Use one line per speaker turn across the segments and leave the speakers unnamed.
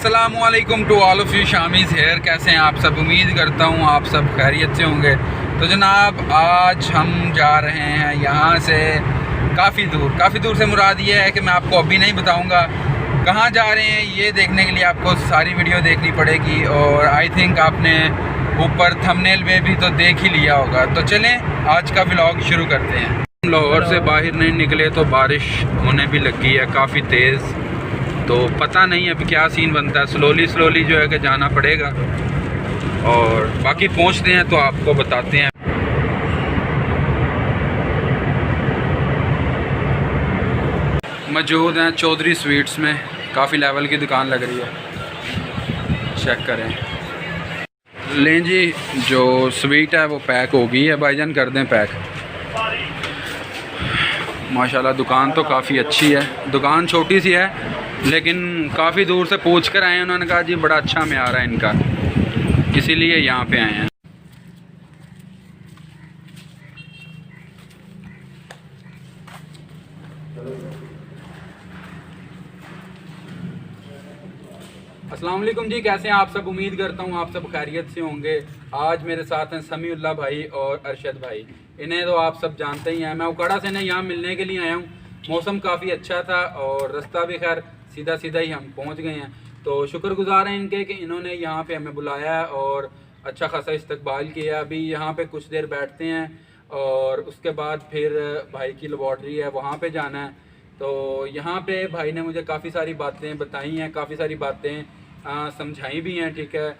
अस्सलामुअलैकुम to all of you. Shamiz here, कैसे हैं आप सब? उम्मीद करता हूँ आप सब खैरियत से होंगे। तो जनाब आज हम जा रहे हैं यहाँ से काफ़ी दूर से मुराद ये है कि मैं आपको अभी नहीं बताऊँगा कहाँ जा रहे हैं। ये देखने के लिए आपको सारी वीडियो देखनी पड़ेगी और आई थिंक आपने ऊपर थंबनेल में भी तो देख ही लिया होगा। तो चलें आज का व्लॉग शुरू करते हैं। लाहौर से बाहर नहीं निकले तो बारिश होने भी लगी है काफ़ी तेज़, तो पता नहीं अभी क्या सीन बनता है। स्लोली जो है कि जाना पड़ेगा और बाकी पहुंचते हैं तो आपको बताते हैं। मौजूद हैं चौधरी स्वीट्स में, काफ़ी लेवल की दुकान लग रही है, चेक करें। लें जी, जो स्वीट है वो पैक हो गई है, भाईजान कर दें पैक। माशाल्लाह दुकान तो काफ़ी अच्छी है। दुकान छोटी सी है लेकिन काफ़ी दूर से पूछ कर आए हैं। उन्होंने कहा जी बड़ा अच्छा म्यार है इनका, इसीलिए यहाँ पे आए हैं। अस्सलाम वालेकुम जी, कैसे हैं आप सब? उम्मीद करता हूँ आप सब खैरियत से होंगे। आज मेरे साथ हैं समीउल्लाह भाई और अरशद भाई। इन्हें तो आप सब जानते ही हैं। मैं उकाड़ा से इन्हें यहाँ मिलने के लिए आया हूँ। मौसम काफ़ी अच्छा था और रास्ता भी खैर सीधा ही हम पहुँच गए हैं। तो शुक्रगुजार हैं इनके कि इन्होंने यहाँ पे हमें बुलाया है और अच्छा खासा इस्तकबाल किया। अभी यहाँ पे कुछ देर बैठते हैं और उसके बाद फिर भाई की लेबॉर्ट्री है, वहाँ पे जाना है। तो यहाँ पे भाई ने मुझे काफ़ी सारी बातें बताई हैं, काफ़ी सारी बातें समझाई भी हैं, ठीक है।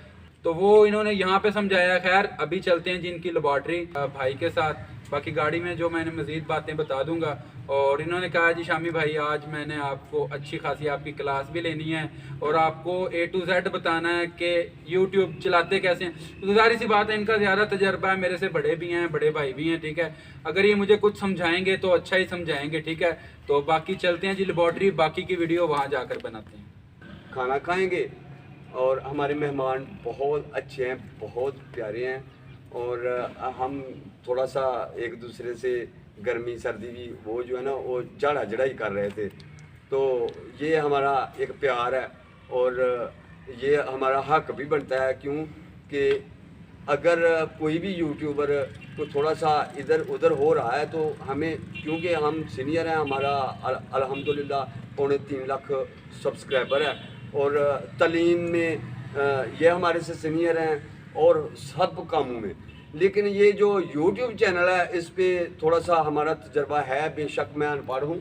तो वो इन्होंने यहाँ पे समझाया। खैर अभी चलते हैं जिनकी लेबॉर्ट्री भाई के साथ। बाकी गाड़ी में जो मैंने मज़ीद बातें बता दूंगा। और इन्होंने कहा जी शामी भाई आज मैंने आपको अच्छी खासी आपकी क्लास भी लेनी है और आपको A to Z बताना है कि YouTube चलाते कैसे हैं। तो ज़ाहिर सी बात है इनका ज़्यादा तजर्बा है, मेरे से बड़े भी हैं, बड़े भाई भी हैं, ठीक है। अगर ये मुझे कुछ समझाएंगे तो अच्छा ही समझाएंगे, ठीक है। तो बाकी चलते हैं जी लेबॉर्ट्री, बाकी की वीडियो वहाँ जाकर बनाते हैं।
खाना खाएँगे और हमारे मेहमान बहुत अच्छे हैं, बहुत प्यारे हैं और हम थोड़ा सा एक दूसरे से गर्मी सर्दी भी वो जो है ना वो जड़ाई कर रहे थे। तो ये हमारा एक प्यार है और ये हमारा हक भी बनता है, क्यों कि अगर कोई भी यूट्यूबर को थोड़ा सा इधर उधर हो रहा है तो हमें, क्योंकि हम सीनियर हैं, हमारा अल्हम्दुलिल्लाह 3.25 लाख सब्सक्राइबर है और तालीम में ये हमारे से सीनियर हैं और सब कामों में। लेकिन ये जो YouTube चैनल है इस पे थोड़ा सा हमारा तजर्बा है, बेशक मैं अनपढ़ हूँ,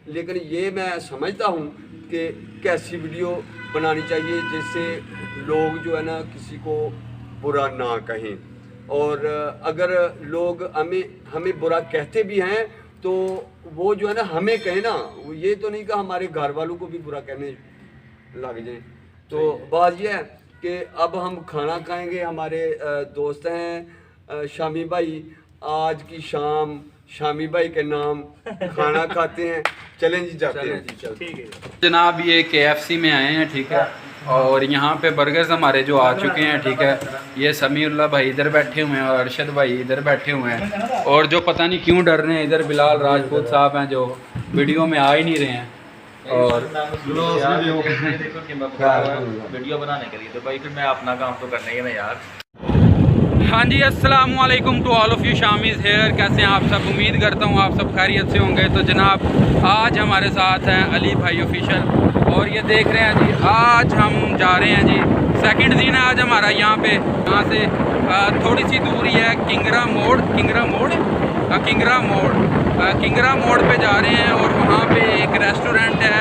लेकिन ये मैं समझता हूँ कि कैसी वीडियो बनानी चाहिए जिससे लोग जो है ना किसी को बुरा ना कहें। और अगर लोग हमें बुरा कहते भी हैं तो वो जो है ना हमें कहें ना, ये तो नहीं कि हमारे घर वालों को भी बुरा कहने लग जाए। तो बात यह है कि अब हम खाना खाएंगे। हमारे दोस्त हैं शामी भाई, आज की शाम शामी भाई के नाम खाना खाते हैं। चलें जी, जाते हैं जी, चलते हैं
जनाब। ये KFC में आए हैं, ठीक है। और यहाँ पे बर्गर्स हमारे जो आ चुके हैं, ठीक है। ये समीउल्लाह भाई इधर बैठे हुए हैं और अरशद भाई इधर बैठे हुए हैं और जो पता नहीं क्यों डर रहे हैं इधर बिलाल राजपूत साहब हैं जो वीडियो में आ ही नहीं रहे हैं। और
वीडियो बनाने के लिए तो भाई फिर मैं अपना काम तो करना ही है यार।
हाँ जी, अस्सलाम वालेकुम to all of you. Shamiz here, कैसे हैं आप सब? उम्मीद करता हूँ आप सब खैरियत से होंगे। तो जनाब आज हमारे साथ हैं अली भाई ऑफिशियल और ये देख रहे हैं जी आज हम जा रहे हैं जी। सेकंड दिन है आज हमारा यहाँ पे। यहाँ से थोड़ी सी दूरी है किंगरा मोड़ पे जा रहे हैं और वहाँ पे एक रेस्टोरेंट है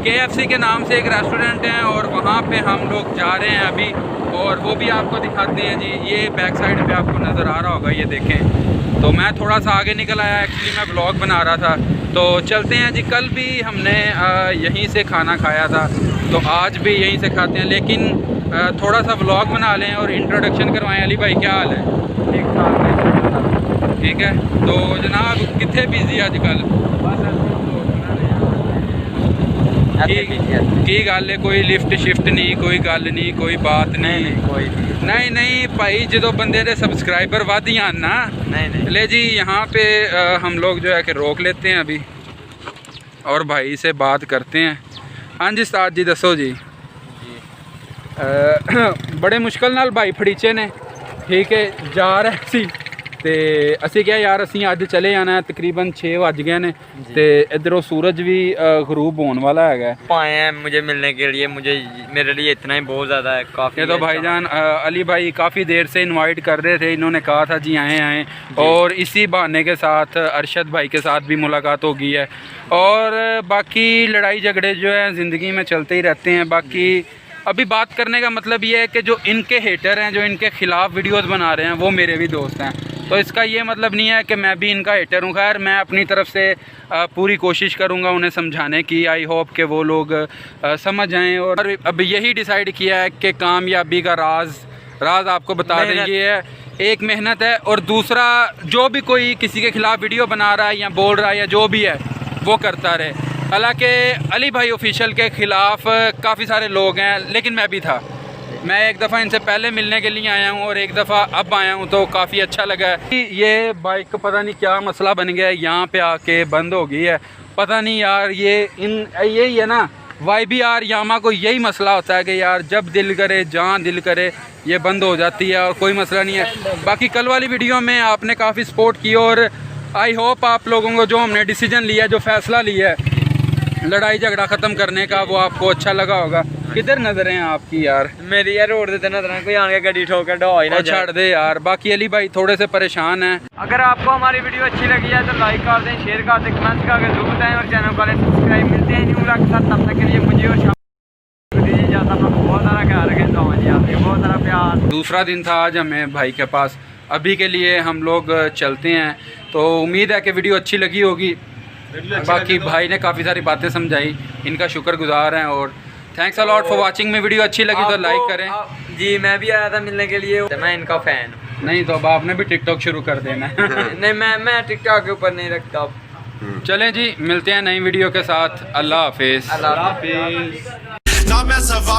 KFC के नाम से एक रेस्टोरेंट है और वहाँ पे हम लोग जा रहे हैं अभी। और वो भी आपको दिखाते हैं जी। ये बैक साइड पे आपको नज़र आ रहा होगा, ये देखें। तो मैं थोड़ा सा आगे निकल आया, एक्चुअली मैं ब्लॉग बना रहा था। तो चलते हैं जी। कल भी हमने यहीं से खाना खाया था तो आज भी यहीं से खाते हैं, लेकिन थोड़ा सा ब्लॉग बना लें और इंट्रोडक्शन करवाएं। अली भाई क्या हाल है? ठीक है। तो जनाब कितने बिजी आजकल? की गल है, कोई लिफ्ट शिफ्ट नहीं, कोई गल नहीं, कोई बात नहीं, कोई नहीं भाई जो बंदे दे सब्सक्राइबर वध जान ना, नहीं ले जी यहाँ पे हम लोग जो है कि रोक लेते हैं अभी और भाई से बात करते हैं। हाँ जी उस्ताद जी दसो जी। बड़े मुश्किल नाल भाई फड़ीचे ने ठीक है जा रहे सी ਤੇ ਅਸੀਂ ਕਿਹਾ ਯਾਰ ਅਸੀਂ ਅੱਜ ਚਲੇ ਜਾਣਾ ਤਕਰੀਬਨ 6 ਵੱਜ ਗਏ ਨੇ ਤੇ ਇਧਰੋਂ सूरज भी गरूब होने वाला है।
पाए हैं मुझे मिलने के लिए, मुझे मेरे लिए इतना ही बहुत ज़्यादा है काफ़ी।
ये तो भाईजान अली भाई काफ़ी देर से इनवाइट कर रहे थे, इन्होंने कहा था जी आएँ और इसी बहाने के साथ अरशद भाई के साथ भी मुलाकात हो गई है। और बाकी लड़ाई झगड़े जो है ज़िंदगी में चलते ही रहते हैं। बाकी अभी बात करने का मतलब ये है कि जो इनके हेटर हैं, जो इनके ख़िलाफ़ वीडियोस बना रहे हैं, वो मेरे भी दोस्त हैं। तो इसका ये मतलब नहीं है कि मैं भी इनका हेटर हूँ। खैर मैं अपनी तरफ से पूरी कोशिश करूँगा उन्हें समझाने की। आई होप कि वो लोग समझ आएँ। और अब यही डिसाइड किया है कि कामयाबी का राज आपको बता दें, ये है एक मेहनत है और दूसरा जो भी कोई किसी के ख़िलाफ़ वीडियो बना रहा है या बोल रहा है या जो भी है वो करता रहे। हालांकि अली भाई ऑफिशियल के ख़िलाफ़ काफ़ी सारे लोग हैं, लेकिन मैं भी था। मैं एक दफ़ा इनसे पहले मिलने के लिए आया हूँ और एक दफ़ा अब आया हूँ, तो काफ़ी अच्छा लगा है। ये बाइक का पता नहीं क्या मसला बन गया है, यहाँ पे आके बंद हो गई है। पता नहीं यार यही है ना YBR यामा को यही मसला होता है कि यार जब दिल करे जहाँ दिल करे ये बंद हो जाती है और कोई मसला नहीं है। बाकी कल वाली वीडियो में आपने काफ़ी सपोर्ट की और आई होप आप लोगों को जो हमने डिसीजन लिया, जो फ़ैसला लिया है लड़ाई झगड़ा ख़त्म करने का, वो आपको अच्छा लगा होगा। किधर नज़रें हैं आपकी यार?
मेरी यार रोड देते नजर कोई आगे गाड़ी ठोकर ढोई ना
छाड़ दे यार। बाकी अली भाई थोड़े से परेशान हैं।
अगर आपको हमारी वीडियो अच्छी लगी है तो लाइक कर दें, शेयर कर दें, कमेंट्स करके जरूर बताएं और चैनल को सब्सक्राइब। मिलते हैं न्यू व्लॉग के साथ, तब तक के लिए मुझे और दीजिए इजाज़त। अपना बहुत सारा ख्याल रखें, तो जी आपके बहुत सारा प्यार।
दूसरा दिन था आज हमें भाई के पास। अभी के लिए हम लोग चलते हैं, तो उम्मीद है कि वीडियो अच्छी लगी होगी। बाकी भाई ने काफ़ी सारी बातें समझाई, इनका शुक्रगुजार हैं और thanks a lot for watching. में वीडियो अच्छी लगी तो लाइक करें।
जी मैं भी आया था मिलने के लिए, मैं इनका फ़ैन हूँ।
नहीं तो अब आपने भी टिकटॉक शुरू कर देना है।
नहीं मैं टिकटॉक के ऊपर नहीं रखता।
चलें जी, मिलते हैं नई वीडियो के साथ। अल्लाह हाफिज़।
अल्लाह हाफिज़।
Now mess up,